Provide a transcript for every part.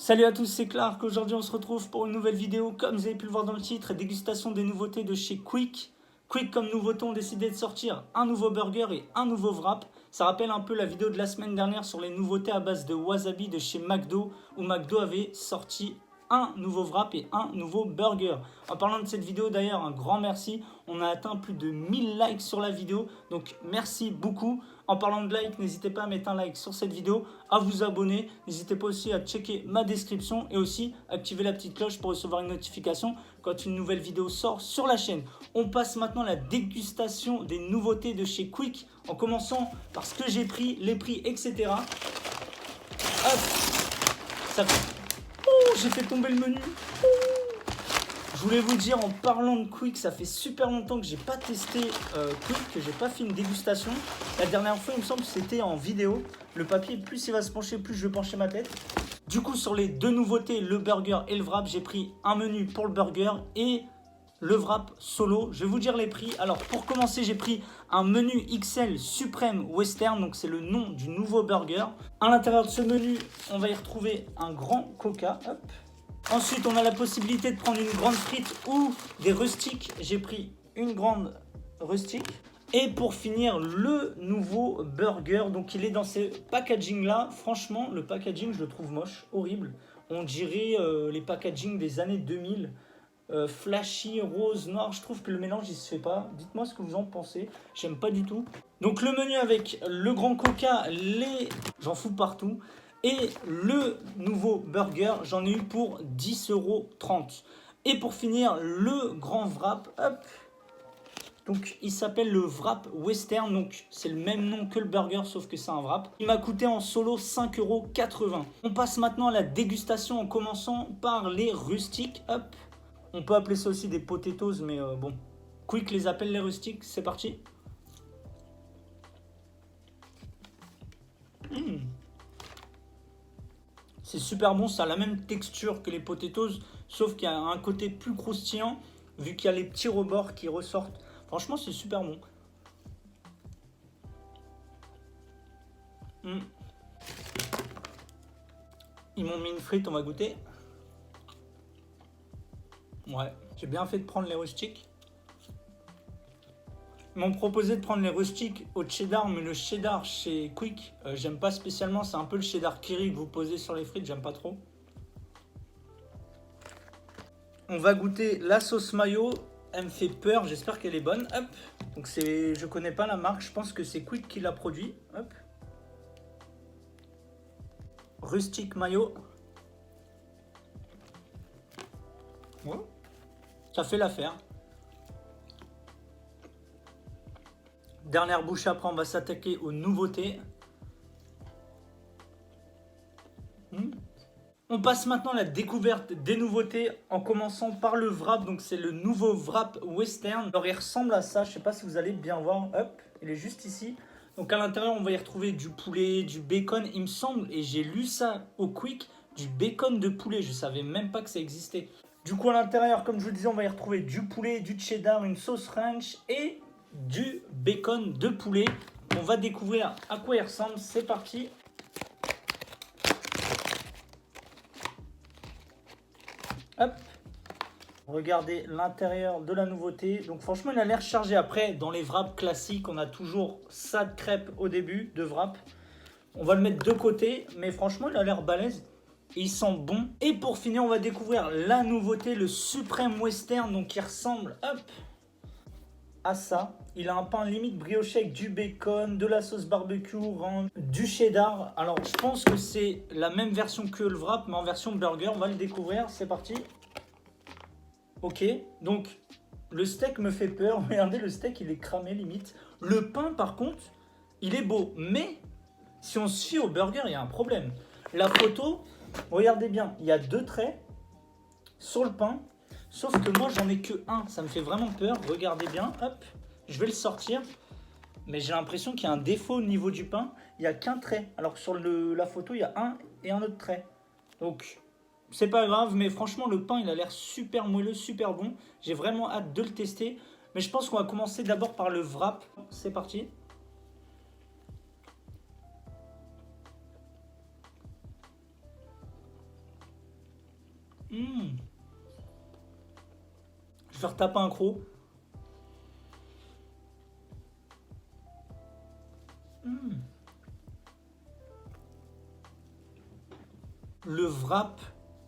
Salut à tous, c'est Clark. Aujourd'hui, on se retrouve pour une nouvelle vidéo. Comme vous avez pu le voir dans le titre, dégustation des nouveautés de chez Quick. Quick, comme nouveauté, ont décidé de sortir un nouveau burger et un nouveau wrap. Ça rappelle un peu la vidéo de la semaine dernière sur les nouveautés à base de wasabi de chez McDo, où McDo avait sorti un nouveau wrap et un nouveau burger. En parlant de cette vidéo d'ailleurs, un grand merci. On a atteint plus de 1000 likes sur la vidéo, donc merci beaucoup. En parlant de likes, n'hésitez pas à mettre un like sur cette vidéo, à vous abonner. N'hésitez pas aussi à checker ma description et aussi activer la petite cloche pour recevoir une notification quand une nouvelle vidéo sort sur la chaîne. On passe maintenant à la dégustation des nouveautés de chez Quick, en commençant par ce que j'ai pris, les prix, etc. Hop, ça fait... Oh, j'ai fait tomber le menu. Oh. Je voulais vous dire, en parlant de Quick, ça fait super longtemps que j'ai pas testé Quick, que j'ai pas fait une dégustation. La dernière fois, il me semble que c'était en vidéo. Le papier, plus il va se pencher, plus je vais pencher ma tête. Du coup, sur les deux nouveautés, le burger et le wrap, j'ai pris un menu pour le burger et le wrap solo. Je vais vous dire les prix. Alors, pour commencer, j'ai pris un menu XL Supreme Western. Donc, c'est le nom du nouveau burger. À l'intérieur de ce menu, on va y retrouver un grand Coca. Hop. Ensuite, on a la possibilité de prendre une grande frite ou des rustiques. J'ai pris une grande rustique. Et pour finir, le nouveau burger. Donc, il est dans ce packaging-là. Franchement, le packaging, je le trouve moche, horrible. On dirait les packaging des années 2000. Flashy, rose, noir. Je trouve que le mélange, il se fait pas. Dites-moi ce que vous en pensez. J'aime pas du tout. Donc, le menu avec le grand Coca, j'en fous partout. Et le nouveau burger, j'en ai eu pour 10,30 €. Et pour finir, le grand wrap, hop. Donc il s'appelle le wrap western, donc c'est le même nom que le burger sauf que c'est un wrap. Il m'a coûté en solo 5,80 €. On passe maintenant à la dégustation en commençant par les rustiques, hop. On peut appeler ça aussi des potatoes, mais bon. Quick les appelle les rustiques, c'est parti. C'est super bon, ça a la même texture que les potatoes, sauf qu'il y a un côté plus croustillant, vu qu'il y a les petits rebords qui ressortent. Franchement, c'est super bon. Ils m'ont mis une frite, on va goûter. Ouais, j'ai bien fait de prendre les rustiques. Ils m'ont proposé de prendre les rustiques au cheddar, mais le cheddar chez Quick, j'aime pas spécialement. C'est un peu le cheddar kiri que vous posez sur les frites, j'aime pas trop. On va goûter la sauce mayo. Elle me fait peur, j'espère qu'elle est bonne. Hop. Donc je connais pas la marque, je pense que c'est Quick qui l'a produit. Hop. Rustic mayo. Ouais. Ça fait l'affaire. Dernière bouchée, après on va s'attaquer aux nouveautés. On passe maintenant à la découverte des nouveautés en commençant par le wrap. Donc c'est le nouveau wrap western. Alors il ressemble à ça, je sais pas si vous allez bien voir. Hop, il est juste ici. Donc à l'intérieur on va y retrouver du poulet, du bacon il me semble. Et j'ai lu ça au Quick, du bacon de poulet. Je savais même pas que ça existait. Du coup à l'intérieur, comme je vous disais, on va y retrouver du poulet, du cheddar, une sauce ranch et du bacon de poulet. On va découvrir à quoi il ressemble, c'est parti. Hop. Regardez l'intérieur de la nouveauté. Donc franchement il a l'air chargé. Après dans les wraps classiques on a toujours ça de crêpes au début de wrap. On va le mettre de côté, mais franchement il a l'air balèze. Et il sent bon. Et pour finir on va découvrir la nouveauté, le Supreme Western. Donc il ressemble, hop, à ça. Il a un pain limite brioché avec du bacon, de la sauce barbecue, du cheddar. Alors je pense que c'est la même version que le wrap, mais en version burger. On va le découvrir, c'est parti. Ok, donc le steak me fait peur. Regardez, le steak il est cramé limite. Le pain par contre, il est beau. Mais si on se fie au burger, il y a un problème. La photo, regardez bien, il y a 2 traits sur le pain. Sauf que moi j'en ai que un, ça me fait vraiment peur. Regardez bien, hop, je vais le sortir. Mais j'ai l'impression qu'il y a un défaut au niveau du pain. Il n'y a qu'un trait. Alors que sur la photo, il y a un et un autre trait. Donc c'est pas grave, mais franchement le pain il a l'air super moelleux, super bon. J'ai vraiment hâte de le tester. Mais je pense qu'on va commencer d'abord par le wrap. C'est parti. Mmh. Je vais retaper un croc. Mmh. Le wrap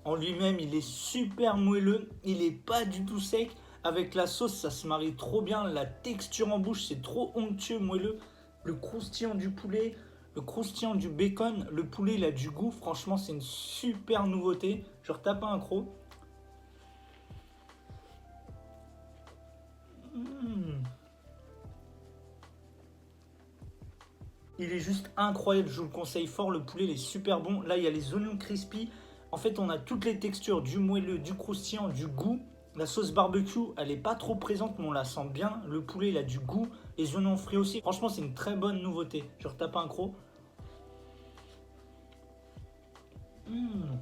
en lui-même, il est super moelleux. Il est pas du tout sec. Avec la sauce, ça se marie trop bien. La texture en bouche, c'est trop onctueux, moelleux. Le croustillant du poulet, le croustillant du bacon. Le poulet, il a du goût. Franchement, c'est une super nouveauté. Je retape un croc. Mmh. Il est juste incroyable, je vous le conseille fort. Le poulet, il est super bon. Là, il y a les oignons crispy. En fait, on a toutes les textures, du moelleux, du croustillant, du goût. La sauce barbecue, elle n'est pas trop présente, mais on la sent bien. Le poulet, il a du goût. Les oignons frits aussi. Franchement, c'est une très bonne nouveauté. Je retape un croc. Mmh.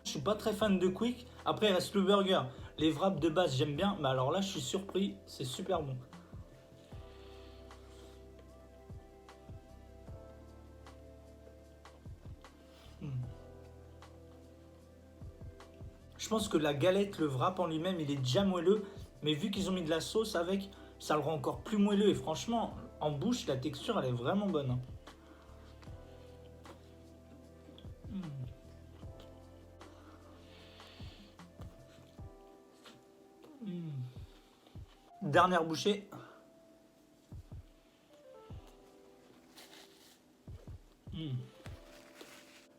Je suis pas très fan de Quick. Après, il reste le burger. Les wraps de base, j'aime bien. Mais alors là, je suis surpris. C'est super bon. Mmh. Je pense que la galette, le wrap en lui-même, il est déjà moelleux. Mais vu qu'ils ont mis de la sauce avec, ça le rend encore plus moelleux. Et franchement, en bouche, la texture, elle est vraiment bonne, hein. Dernière bouchée.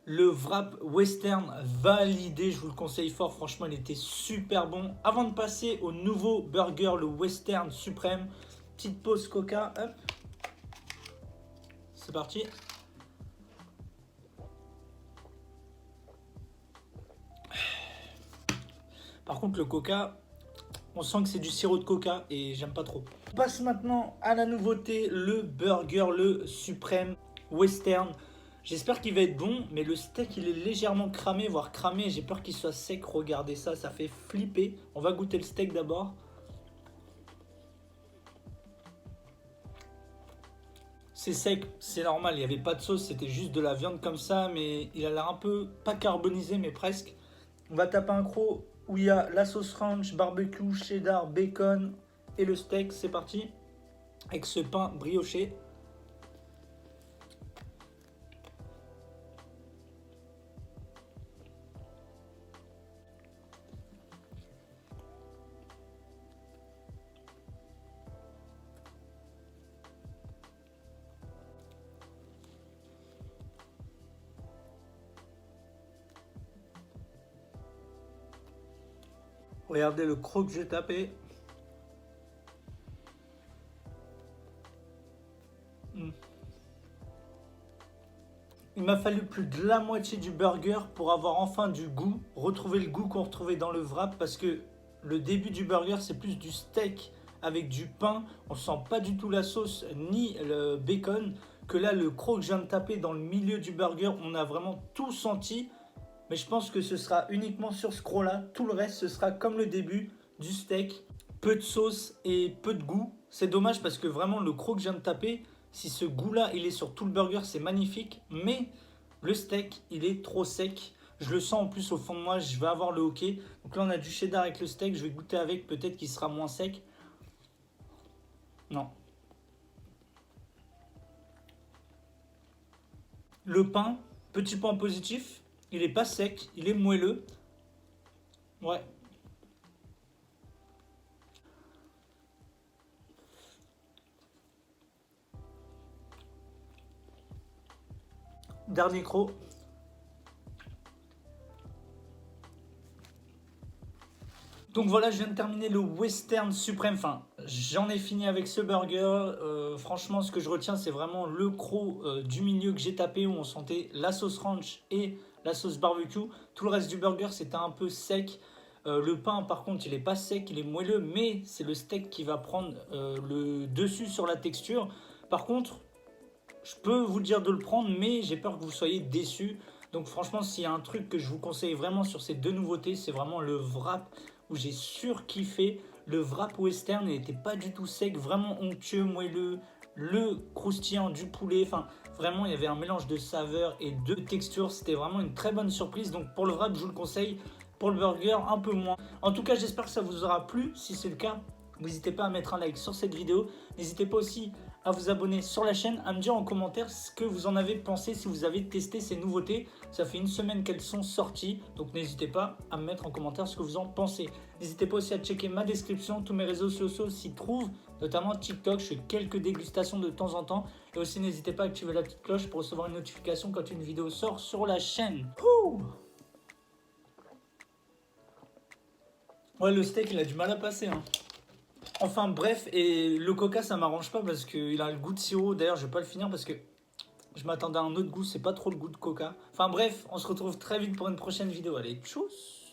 Le wrap western validé, je vous le conseille fort, franchement il était super bon. Avant de passer au nouveau burger, le western suprême, petite pause coca, hop, c'est parti. Par contre le coca, on sent que c'est du sirop de coca et j'aime pas trop. On passe maintenant à la nouveauté, le burger, le suprême western. J'espère qu'il va être bon, mais le steak il est légèrement cramé, voire cramé. J'ai peur qu'il soit sec. Regardez ça, ça fait flipper. On va goûter le steak d'abord. C'est sec, c'est normal. Il n'y avait pas de sauce, c'était juste de la viande comme ça, mais il a l'air un peu pas carbonisé, mais presque. On va taper un croc où il y a la sauce ranch, barbecue, cheddar, bacon et le steak. C'est parti. Avec ce pain brioché. Regardez le croc que j'ai tapé. Il m'a fallu plus de la moitié du burger pour avoir enfin du goût, retrouver le goût qu'on retrouvait dans le wrap parce que le début du burger c'est plus du steak avec du pain, on sent pas du tout la sauce ni le bacon, que là le croc que je viens de taper dans le milieu du burger, on a vraiment tout senti, mais je pense que ce sera uniquement sur ce croc là, tout le reste ce sera comme le début du steak, peu de sauce et peu de goût. C'est dommage parce que vraiment le croc que je viens de taper, si ce goût-là, il est sur tout le burger, c'est magnifique. Mais le steak, il est trop sec. Je le sens en plus au fond de moi, je vais avoir le hockey. Donc là, on a du cheddar avec le steak. Je vais goûter avec, peut-être qu'il sera moins sec. Non. Le pain, petit point positif, il est pas sec, il est moelleux. Ouais. Dernier croc. Donc voilà, je viens de terminer le western suprême. Enfin, j'en ai fini avec ce burger. Franchement, ce que je retiens, c'est vraiment le croc du milieu que j'ai tapé où on sentait la sauce ranch et la sauce barbecue. Tout le reste du burger, c'était un peu sec. Le pain, par contre, il est pas sec, il est moelleux, mais c'est le steak qui va prendre le dessus sur la texture. Par contre, je peux vous dire de le prendre, mais j'ai peur que vous soyez déçus. Donc franchement, s'il y a un truc que je vous conseille vraiment sur ces deux nouveautés, c'est vraiment le wrap où j'ai surkiffé. Le wrap western n'était pas du tout sec, vraiment onctueux, moelleux. Le croustillant du poulet, enfin Vraiment, il y avait un mélange de saveurs et de textures. C'était vraiment une très bonne surprise. Donc pour le wrap, je vous le conseille. Pour le burger, un peu moins. En tout cas, j'espère que ça vous aura plu. Si c'est le cas, n'hésitez pas à mettre un like sur cette vidéo. N'hésitez pas aussi à vous abonner sur la chaîne, à me dire en commentaire ce que vous en avez pensé, si vous avez testé ces nouveautés. Ça fait une semaine qu'elles sont sorties, donc n'hésitez pas à me mettre en commentaire ce que vous en pensez. N'hésitez pas aussi à checker ma description, tous mes réseaux sociaux s'y trouvent, notamment TikTok, je fais quelques dégustations de temps en temps. Et aussi n'hésitez pas à activer la petite cloche pour recevoir une notification quand une vidéo sort sur la chaîne. Ouh, ouais, le steak il a du mal à passer, hein. Enfin bref, et le coca ça m'arrange pas parce qu'il a le goût de sirop. D'ailleurs je vais pas le finir parce que je m'attendais à un autre goût, c'est pas trop le goût de coca. Enfin bref, on se retrouve très vite pour une prochaine vidéo. Allez, tchuss!